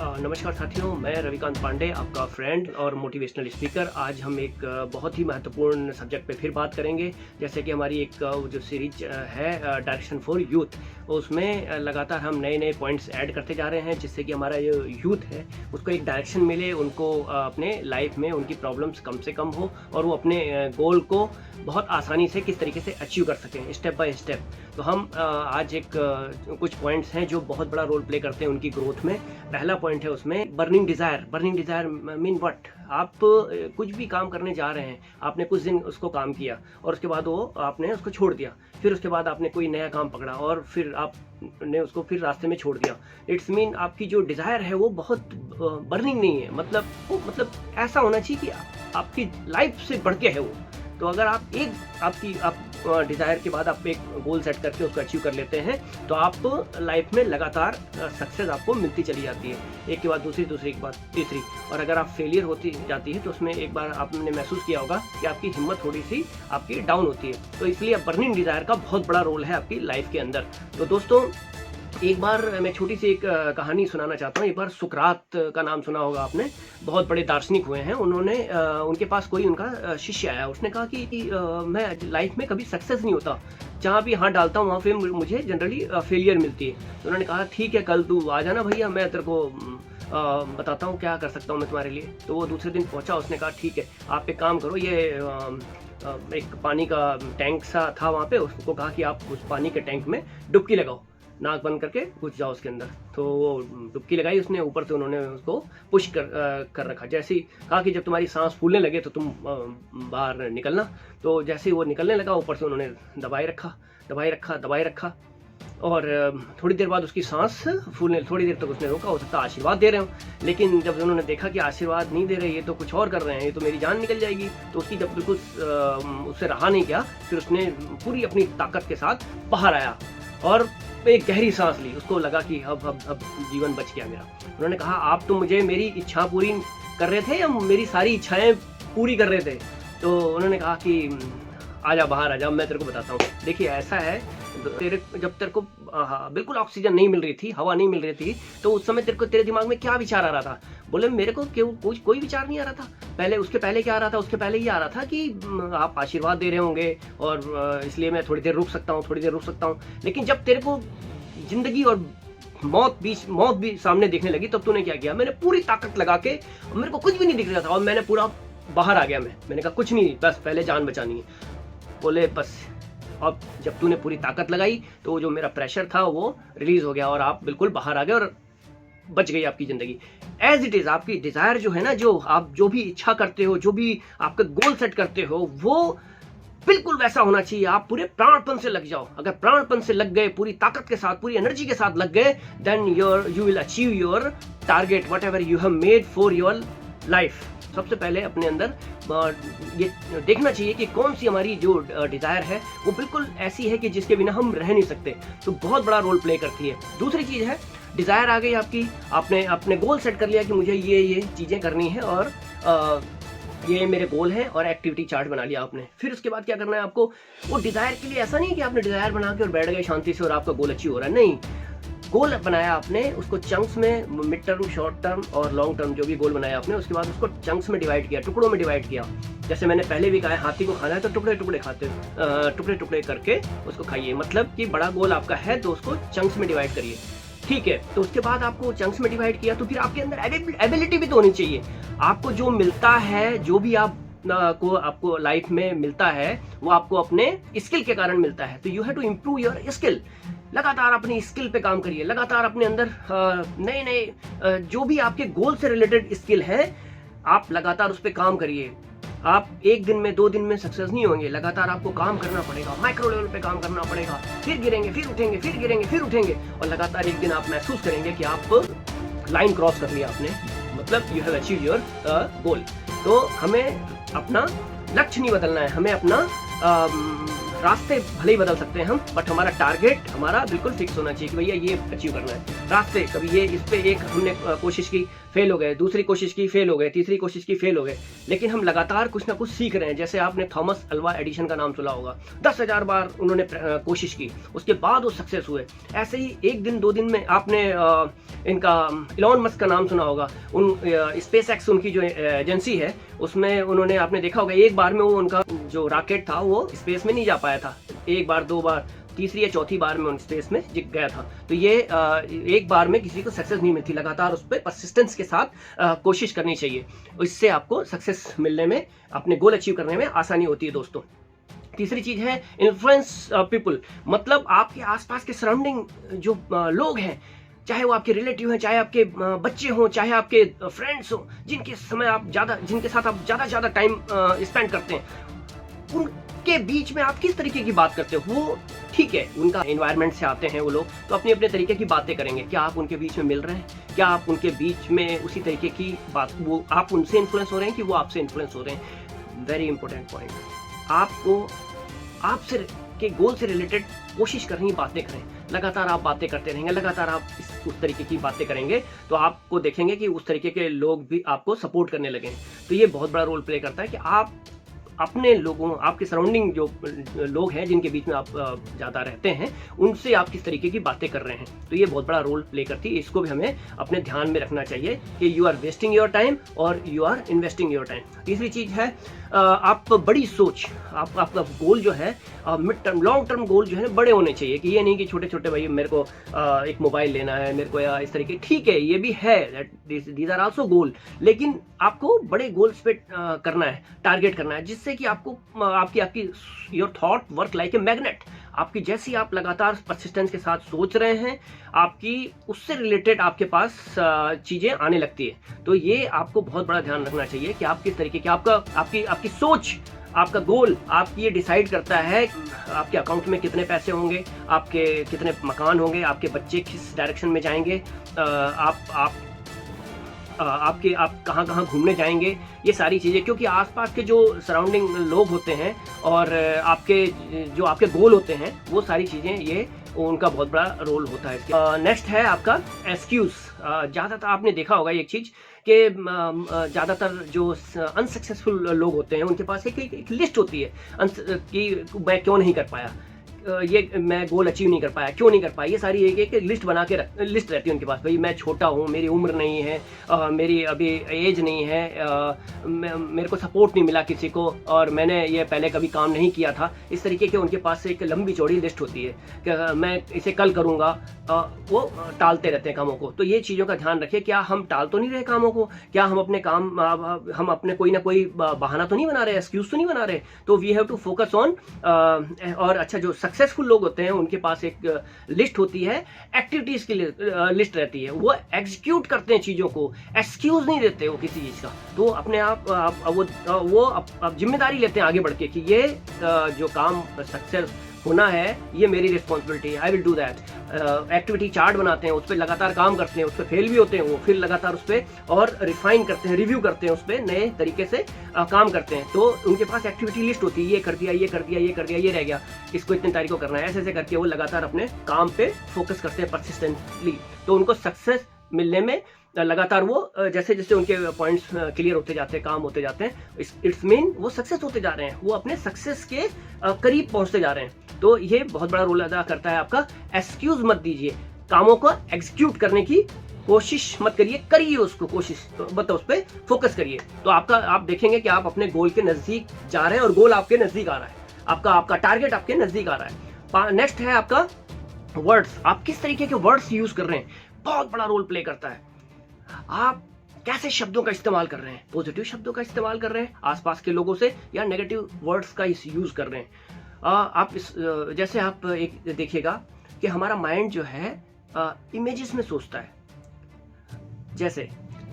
नमस्कार साथियों, मैं रविकांत पांडे, आपका फ्रेंड और मोटिवेशनल स्पीकर। आज हम एक बहुत ही महत्वपूर्ण सब्जेक्ट पे फिर बात करेंगे। जैसे कि हमारी एक जो सीरीज है डायरेक्शन फॉर यूथ, उसमें लगातार हम नए नए पॉइंट्स ऐड करते जा रहे हैं, जिससे कि हमारा जो यूथ है उसको एक डायरेक्शन मिले, उनको अपने लाइफ में उनकी प्रॉब्लम्स कम से कम हो और वो अपने गोल को बहुत आसानी से किस तरीके से अचीव कर सकें स्टेप बाय स्टेप। तो हम आज एक कुछ पॉइंट्स हैं जो बहुत बड़ा रोल प्ले करते हैं उनकी ग्रोथ में। पहला पॉइंट है उसमें burning desire. Burning desire mean what? आप कुछ भी काम करने जा रहे हैं, आपने कुछ दिन उसको काम किया और उसके बाद वो आपने उसको छोड़ दिया, फिर उसके बाद आपने कोई नया काम पकड़ा और फिर आपने उसको फिर रास्ते में छोड़ दिया। इट्स मीन आपकी जो डिज़ायर है वो बहुत बर्निंग नहीं है, मतलब ऐसा होना चाहिए कि आपकी लाइफ से बढ़ के है वो। तो अगर आप डिज़ायर के बाद आप एक गोल सेट करके उसको अचीव कर लेते हैं तो आप लाइफ में लगातार सक्सेस आपको मिलती चली जाती है, एक के बाद दूसरी के बाद तीसरी। और अगर आप फेलियर होती जाती है तो उसमें एक बार आपने महसूस किया होगा कि आपकी हिम्मत थोड़ी सी आपकी डाउन होती है। तो इसलिए बर्निंग डिज़ायर का बहुत बड़ा रोल है आपकी लाइफ के अंदर। तो दोस्तों, एक बार मैं छोटी सी एक कहानी सुनाना चाहता हूँ। एक बार सुकरात का नाम सुना होगा आपने, बहुत बड़े दार्शनिक हुए हैं। उन्होंने उनके पास कोई उनका शिष्य आया, उसने कहा कि मैं लाइफ में कभी सक्सेस नहीं होता, जहाँ भी हाथ डालता हूँ वहाँ पे मुझे जनरली फेलियर मिलती है। तो उन्होंने कहा ठीक है, कल तू आ जाना भैया, मैं तेरे को बताता हूँ क्या कर सकता हूँ मैं तुम्हारे लिए। तो वो दूसरे दिन पहुँचा, उसने कहा ठीक है, आप एक काम करो, ये एक पानी का टैंक सा था वहाँ पे, उसको कहा कि आप उस पानी के टैंक में डुबकी लगाओ, नाक बंद करके घुस जाओ उसके अंदर। तो वो डुबकी लगाई उसने, ऊपर से उन्होंने उसको पुश कर रखा। जैसे ही कहा कि जब तुम्हारी सांस फूलने लगे तो तुम बाहर निकलना। तो जैसे ही वो निकलने लगा, ऊपर से उन्होंने दबाए रखा और थोड़ी देर बाद उसकी सांस फूलने, थोड़ी देर तक उसने रोका। हो सकता है आशीर्वाद दे रहे हो, लेकिन जब उन्होंने देखा कि आशीर्वाद नहीं दे रहे, ये तो कुछ और कर रहे हैं, ये तो मेरी जान निकल जाएगी, तो उसकी जब बिल्कुल उससे रहा नहीं गया, फिर उसने पूरी अपनी ताकत के साथ बाहर आया और एक गहरी सांस ली। उसको लगा कि अब जीवन बच गया मेरा। उन्होंने कहा आप तो मुझे मेरी इच्छा पूरी कर रहे थे या मेरी सारी इच्छाएं पूरी कर रहे थे? तो उन्होंने कहा कि आजा, बाहर आजा, मैं तेरे को बताता हूँ। देखिए ऐसा है, जब तेरे को बिल्कुल ऑक्सीजन नहीं मिल रही थी, हवा नहीं मिल रही थी, तो उस समय तेरे दिमाग में क्या विचार आ रहा था? बोले मेरे को क्यों कोई विचार नहीं आ रहा था। उसके पहले क्या आ रहा था? उसके पहले ये आ रहा था कि आप आशीर्वाद दे रहे होंगे और इसलिए मैं थोड़ी देर रुक सकता हूँ। लेकिन जब तेरे को जिंदगी और मौत भी सामने देखने लगी, तब तूने क्या किया? मैंने पूरी ताकत लगा के, मेरे को कुछ भी नहीं दिख रहा था और मैंने पूरा बाहर आ गया। मैंने कहा कुछ नहीं, बस पहले जान बचानी है। बोले बस अब जब तूने पूरी ताकत लगाई तो जो मेरा प्रेशर था वो रिलीज हो गया और आप बिल्कुल बाहर आ गए और बच गई आपकी जिंदगी। एज इट इज आपकी डिजायर जो है ना, जो भी इच्छा करते हो, जो भी आपका गोल सेट करते हो, वो बिल्कुल वैसा होना चाहिए। आप पूरे प्राणपन से लग जाओ। अगर प्राणपन से लग गए, पूरी ताकत के साथ, पूरी एनर्जी के साथ लग गए, then you will achieve your target whatever you have made for your life. सबसे पहले अपने अंदर ये देखना चाहिए कि कौन सी हमारी जो डिज़ायर है वो बिल्कुल ऐसी है कि जिसके बिना हम रह नहीं सकते, तो बहुत बड़ा रोल प्ले करती है। दूसरी चीज़ है, डिज़ायर आ गई आपकी, आपने अपने गोल सेट कर लिया कि मुझे ये चीज़ें करनी है और ये मेरे गोल हैं और एक्टिविटी चार्ट बना लिया आपने। फिर उसके बाद क्या करना है आपको? वो डिज़ायर के लिए ऐसा नहीं है कि आपने डिज़ायर बना के और बैठ गए शांति से और आपका गोल अचीव हो रहा है, नहीं। गोल बनाया आपने, उसको चंक्स में, मिड टर्म, शॉर्ट टर्म और लॉन्ग टर्म, जो भी गोल बनाया आपने, उसके बाद उसको चंक्स में डिवाइड किया, टुकड़ों में डिवाइड किया। जैसे मैंने पहले भी कहा है, हाथी को खाना है तो टुकड़े टुकड़े करके उसको खाइए। मतलब कि बड़ा गोल आपका है तो उसको चंक्स में डिवाइड करिए, ठीक है। तो उसके बाद आपको चंक्स में डिवाइड किया तो फिर आपके अंदर एबिलिटी भी तो होनी चाहिए। आपको जो मिलता है, जो भी आपको लाइफ में मिलता है, वो आपको अपने स्किल के कारण मिलता है। तो you have to improve your skill. लगातार अपनी स्किल पे काम करिए, लगातार अपने अंदर नए जो भी आपके गोल से रिलेटेड स्किल है, आप लगातार उस पर काम करिए। आप एक दिन में, 2 दिन में सक्सेस नहीं होंगे, लगातार आपको काम करना पड़ेगा, माइक्रो लेवल पे काम करना पड़ेगा। फिर गिरेंगे, फिर उठेंगे, फिर गिरेंगे, फिर उठेंगे और लगातार एक दिन आप महसूस करेंगे कि आप लाइन क्रॉस कर लिया आपने, मतलब you have achieve your goal. तो हमें अपना लक्ष्य नहीं बदलना है, हमें अपना रास्ते भले ही बदल सकते हैं हम, बट हमारा टारगेट हमारा बिल्कुल फिक्स होना चाहिए कि भैया ये अचीव करना है। रास्ते कभी ये इस पे एक हमने कोशिश की, फेल हो गए, दूसरी कोशिश की, फेल हो गए, तीसरी कोशिश की, फेल हो गए, लेकिन हम लगातार कुछ ना कुछ सीख रहे हैं। जैसे आपने थॉमस अल्वा एडिशन का नाम सुना होगा, 10,000 बार उन्होंने कोशिश की, उसके बाद वो सक्सेस हुए। ऐसे ही एक दिन 2 दिन में आपने इनका इलॉन मस्क का नाम सुना होगा, उन स्पेस एक्स उनकी जो एजेंसी है उसमें उन्होंने, आपने देखा होगा एक बार में वो उनका जो रॉकेट था वो स्पेस में नहीं जा पाया था, एक बार दो बार, तीसरी या चौथी बार में उन स्पेस में गया था। तो ये एक बार में किसी को सक्सेस नहीं मिलती, लगातार उस पर परसिस्टेंस के साथ कोशिश करनी चाहिए, इससे आपको सक्सेस मिलने में, अपने गोल अचीव करने में आसानी होती है दोस्तों। तीसरी चीज है इन्फ्लुएंस पीपल, मतलब आपके आसपास के सराउंडिंग जो लोग हैं, चाहे वो आपके रिलेटिव हैं, चाहे आपके बच्चे हों, चाहे आपके फ्रेंड्स हों, जिनके साथ आप ज़्यादा टाइम स्पेंड करते हैं, उनके बीच में आप किस तरीके की बात करते हो। वो ठीक है, उनका एनवायरनमेंट से आते हैं वो लोग, तो अपने अपने तरीके की बातें करेंगे। क्या आप उनके बीच में मिल रहे हैं? क्या आप उनके बीच में उसी तरीके की बात, वो आप उनसे इन्फ्लुएंस हो रहे हैं कि वो आपसे इन्फ्लुएंस हो रहे हैं? Very important point. आपको आपसे के गोल से रिलेटेड कोशिश करनी, बातें करें, लगातार आप बातें करते रहेंगे, लगातार आप उस तरीके की बातें करेंगे तो आपको देखेंगे कि उस तरीके के लोग भी आपको सपोर्ट करने लगे। तो ये बहुत बड़ा रोल प्ले करता है कि आप अपने लोगों, आपके सराउंडिंग जो लोग हैं जिनके बीच में आप ज़्यादा रहते हैं, उनसे आप किस तरीके की बातें कर रहे हैं। तो ये बहुत बड़ा रोल प्ले करती है, इसको भी हमें अपने ध्यान में रखना चाहिए कि you are wasting your time और you are investing your time. तीसरी चीज़ है आप बड़ी सोच, आपका गोल जो है mid term, long term goal जो है बड़े होने चाहिए, कि ये नहीं कि छोटे छोटे भाई मेरे को एक मोबाइल लेना है मेरे को, या इस तरीके, ठीक है ये भी है, दीज आर आल्सो गोल, लेकिन आपको बड़े गोल्स पे करना है, टारगेट करना है, जिससे कि आपको आपकी your thought work like a magnet. आपकी जैसी आप लगातार परसिस्टेंस के साथ सोच रहे हैं, आपकी उससे रिलेटेड आपके पास चीज़ें आने लगती है। तो ये आपको बहुत बड़ा ध्यान रखना चाहिए कि आप किस तरीके की, आपकी सोच, आपका गोल आपकी ये डिसाइड करता है आपके अकाउंट में कितने पैसे होंगे, आपके कितने मकान होंगे, आपके बच्चे किस डायरेक्शन में जाएंगे, आप कहाँ कहाँ घूमने जाएंगे, ये सारी चीज़ें, क्योंकि आसपास के जो सराउंडिंग लोग होते हैं और आपके गोल होते हैं, वो सारी चीज़ें ये उनका बहुत बड़ा रोल होता है। नेक्स्ट है आपका एक्सक्यूज़। ज़्यादातर आपने देखा होगा एक चीज़ कि ज़्यादातर जो अनसक्सेसफुल लोग होते हैं उनके पास एक लिस्ट होती है कि मैं क्यों नहीं कर पाया, ये मैं गोल अचीव नहीं कर पाया, क्यों नहीं कर पाया, ये सारी एक लिस्ट बना के लिस्ट रहती है उनके पास। भाई मैं छोटा हूँ, मेरी उम्र नहीं है, मेरी अभी एज नहीं है, मेरे को सपोर्ट नहीं मिला किसी को, और मैंने ये पहले कभी काम नहीं किया था। इस तरीके के उनके पास एक लंबी चौड़ी लिस्ट होती है कि मैं इसे कल करूँगा, वो टालते रहते हैं कामों को। तो ये चीज़ों का ध्यान रखिए, क्या हम टाल तो नहीं रहे कामों को, क्या हम अपने काम, हम अपने कोई ना कोई बहाना तो नहीं बना रहे, एक्सक्यूज़ तो नहीं बना रहे। तो we have to focus on. और अच्छा, जो सक्सेसफुल लोग होते हैं उनके पास एक लिस्ट होती है, एक्टिविटीज की लिस्ट रहती है, वो एग्जीक्यूट करते हैं चीज़ों को, एक्सक्यूज नहीं देते वो किसी चीज़ का। तो अपने आप वो जिम्मेदारी लेते हैं आगे बढ़ के कि ये जो काम सक्सेस होना है ये मेरी रिस्पॉन्सिबिलिटी है, I will do that. Activity chart बनाते हैं, उस पर लगातार काम करते हैं, उस पर फेल भी होते हैं वो, फिर लगातार उस पर और रिफाइन करते हैं, रिव्यू करते हैं, उस पर नए तरीके से काम करते हैं। तो उनके पास एक्टिविटी लिस्ट होती है, ये कर दिया, ये कर दिया, ये कर दिया, ये रह गया, इसको इतनी तारीख को करना है, ऐसे ऐसे करके वो लगातार अपने काम पे फोकस करते हैं परसिस्टेंटली। तो उनको सक्सेस मिलने में लगातार वो जैसे जैसे उनके पॉइंट्स क्लियर होते जाते हैं, काम होते जाते हैं, इट्स मीन वो सक्सेस होते जा रहे हैं, वो अपने सक्सेस के करीब पहुंचते जा रहे हैं। तो ये बहुत बड़ा रोल अदा करता है आपका। एक्सक्यूज मत दीजिए, कामों को एग्जीक्यूट करने की कोशिश मत करिए, करिए उसको, कोशिश मतलब उस पर फोकस करिए। तो आप देखेंगे कि आप अपने गोल के नजदीक जा रहे हैं और गोल आपके नजदीक आ रहा है, आपका टारगेट आपके नजदीक आ रहा है। नेक्स्ट है आपका वर्ड्स। आप किस तरीके के वर्ड्स यूज कर रहे हैं, बहुत बड़ा रोल प्ले करता है। आप कैसे शब्दों का इस्तेमाल कर रहे हैं, पॉजिटिव शब्दों का इस्तेमाल कर रहे हैं आसपास के लोगों से, या नेगेटिव वर्ड्स का यूज कर रहे हैं। जैसे आप एक देखिएगा कि हमारा माइंड जो है इमेजेस में सोचता है। जैसे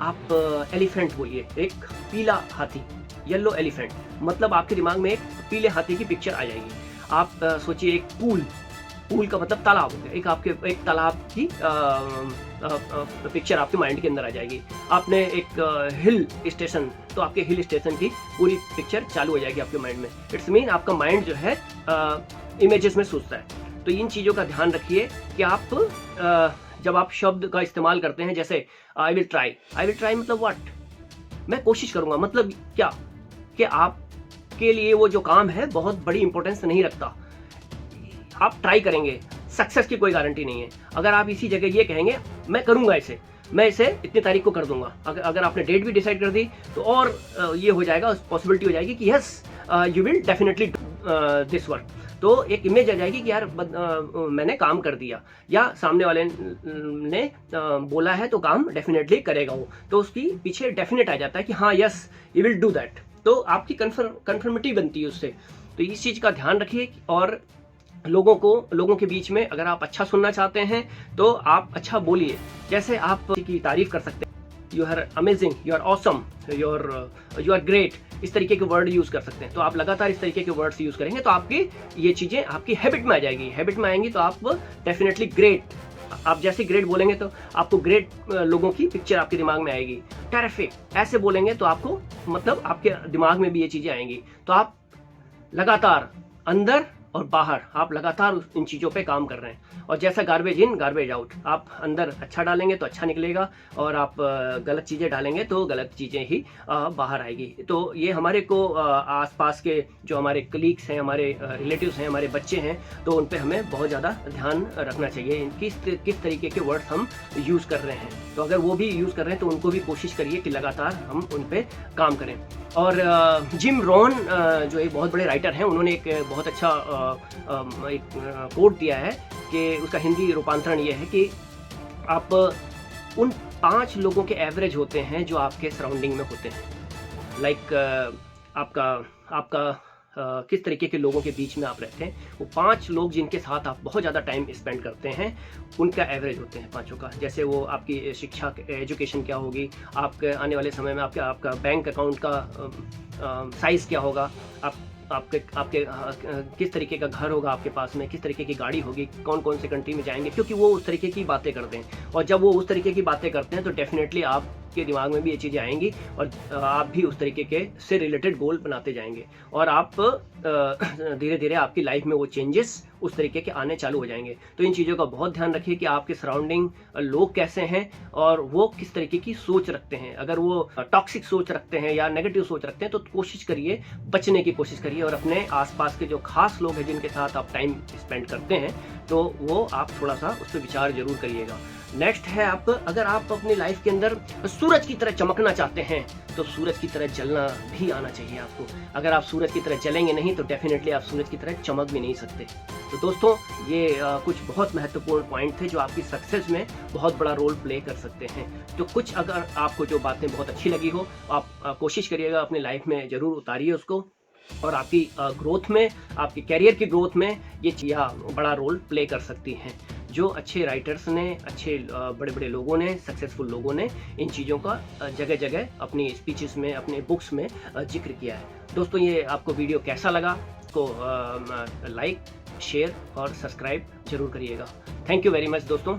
आप एलिफेंट बोलिए, एक पीला हाथी, येलो एलिफेंट, मतलब आपके दिमाग में एक पीले हाथी की पिक्चर आ जाएगी। आप सोचिए एक पूल का मतलब तालाब हो गया, एक तालाब की पिक्चर आपके माइंड के अंदर आ जाएगी। आपने एक हिल स्टेशन, तो आपके हिल स्टेशन की पूरी पिक्चर चालू हो जाएगी आपके माइंड में। इट्स मीन आपका माइंड जो है इमेजेस में सोचता है। तो इन चीज़ों का ध्यान रखिए कि आप जब आप शब्द का इस्तेमाल करते हैं, जैसे आई विल ट्राई मतलब व्हाट, मैं कोशिश करूँगा, मतलब क्या, कि आपके लिए वो जो काम है बहुत बड़ी इंपॉर्टेंस नहीं रखता, आप ट्राई करेंगे, सक्सेस की कोई गारंटी नहीं है। अगर आप इसी जगह ये कहेंगे मैं करूँगा इसे, मैं इसे इतनी तारीख को कर दूंगा, अगर आपने डेट भी डिसाइड कर दी तो और ये हो जाएगा, पॉसिबिलिटी हो जाएगी कि yes you will definitely this work. तो एक इमेज आ जाएगी कि यार मैंने काम कर दिया, या सामने वाले ने बोला है तो काम डेफिनेटली करेगा वो, तो उसकी पीछे डेफिनेट आ जाता है कि हाँ yes you will do that. तो आपकी कन्फर्मिटी बनती है उससे। तो इस चीज़ का ध्यान रखिए। और लोगों के बीच में अगर आप अच्छा सुनना चाहते हैं तो आप अच्छा बोलिए। जैसे आप की तारीफ कर सकते हैं, you are amazing, you are awesome, you are great, इस तरीके के वर्ड यूज़ कर सकते हैं। तो आप लगातार इस तरीके के वर्ड्स यूज़ करेंगे तो आपकी ये चीज़ें आपकी हैबिट में आ जाएगी। हैबिट में आएंगी तो आप डेफिनेटली ग्रेट, आप जैसे ग्रेट बोलेंगे तो आपको ग्रेट लोगों की पिक्चर आपके दिमाग में आएगी। टेरिफिक ऐसे बोलेंगे तो आपको मतलब आपके दिमाग में भी ये चीज़ें आएंगी। तो आप लगातार अंदर और बाहर आप लगातार इन चीज़ों पे काम कर रहे हैं। और जैसा गार्बेज इन गार्बेज आउट, आप अंदर अच्छा डालेंगे तो अच्छा निकलेगा, और आप गलत चीज़ें डालेंगे तो गलत चीज़ें ही बाहर आएगी। तो ये हमारे को आसपास के जो हमारे कलीग्स हैं, हमारे रिलेटिव्स हैं, हमारे बच्चे हैं, तो उन पे हमें बहुत ज़्यादा ध्यान रखना चाहिए किस तरीके के वर्ड्स हम यूज़ कर रहे हैं। तो अगर वो भी यूज़ कर रहे हैं तो उनको भी कोशिश करिए कि लगातार हम उन पर काम करें। और जिम रोहन जो एक बहुत बड़े राइटर हैं, उन्होंने एक बहुत अच्छा एक कोट दिया है कि उसका हिंदी रूपांतरण ये है कि आप उन 5 लोगों के एवरेज होते हैं जो आपके सराउंडिंग में होते हैं। लाइक आपका किस तरीके के लोगों के बीच में आप रहते हैं, वो 5 लोग जिनके साथ आप बहुत ज़्यादा टाइम स्पेंड करते हैं, उनका एवरेज होते हैं 5 का। जैसे वो आपकी शिक्षा, एजुकेशन क्या होगी, आपके आने वाले समय में आपका बैंक अकाउंट का साइज़ क्या होगा, आपके किस तरीके का घर होगा आपके पास में, किस तरीके की गाड़ी होगी, कौन कौन से कंट्री में जाएंगे, क्योंकि वो उस तरीके की बातें करते हैं। और जब वो उस तरीके की बातें करते हैं तो डेफिनेटली आपके दिमाग में भी ये चीज़ें आएंगी और आप भी उस तरीके के से रिलेटेड गोल बनाते जाएंगे, और आप धीरे धीरे आपकी लाइफ में वो चेंजेस उस तरीके के आने चालू हो जाएंगे। तो इन चीज़ों का बहुत ध्यान रखिए कि आपके सराउंडिंग लोग कैसे हैं और वो किस तरीके की सोच रखते हैं। अगर वो टॉक्सिक सोच रखते हैं या नेगेटिव सोच रखते हैं तो कोशिश करिए, बचने की कोशिश करिए, और अपने आसपास के जो खास लोग हैं जिनके साथ आप टाइम स्पेंड करते हैं तो वो आप थोड़ा सा उस पर विचार जरूर करिएगा। नेक्स्ट है, अगर आप अपनी लाइफ के अंदर सूरज की तरह चमकना चाहते हैं तो सूरज की तरह जलना भी आना चाहिए आपको। अगर आप सूरज की तरह जलेंगे नहीं तो डेफिनेटली आप सूरज की तरह चमक भी नहीं सकते। तो दोस्तों ये कुछ बहुत महत्वपूर्ण पॉइंट थे जो आपकी सक्सेस में बहुत बड़ा रोल प्ले कर सकते हैं। तो कुछ अगर आपको जो बातें बहुत अच्छी लगी हो, आप कोशिश करिएगा अपनी लाइफ में ज़रूर उतारिए उसको, और आपकी ग्रोथ में, आपकी कैरियर की ग्रोथ में ये चीज़ें बड़ा रोल प्ले कर सकती हैं। जो अच्छे राइटर्स ने, अच्छे बड़े बड़े लोगों ने, सक्सेसफुल लोगों ने इन चीज़ों का जगह जगह अपनी स्पीचेस में, अपने बुक्स में जिक्र किया है। दोस्तों ये आपको वीडियो कैसा लगा तो लाइक, शेयर और सब्सक्राइब जरूर करिएगा। थैंक यू वेरी मच दोस्तों।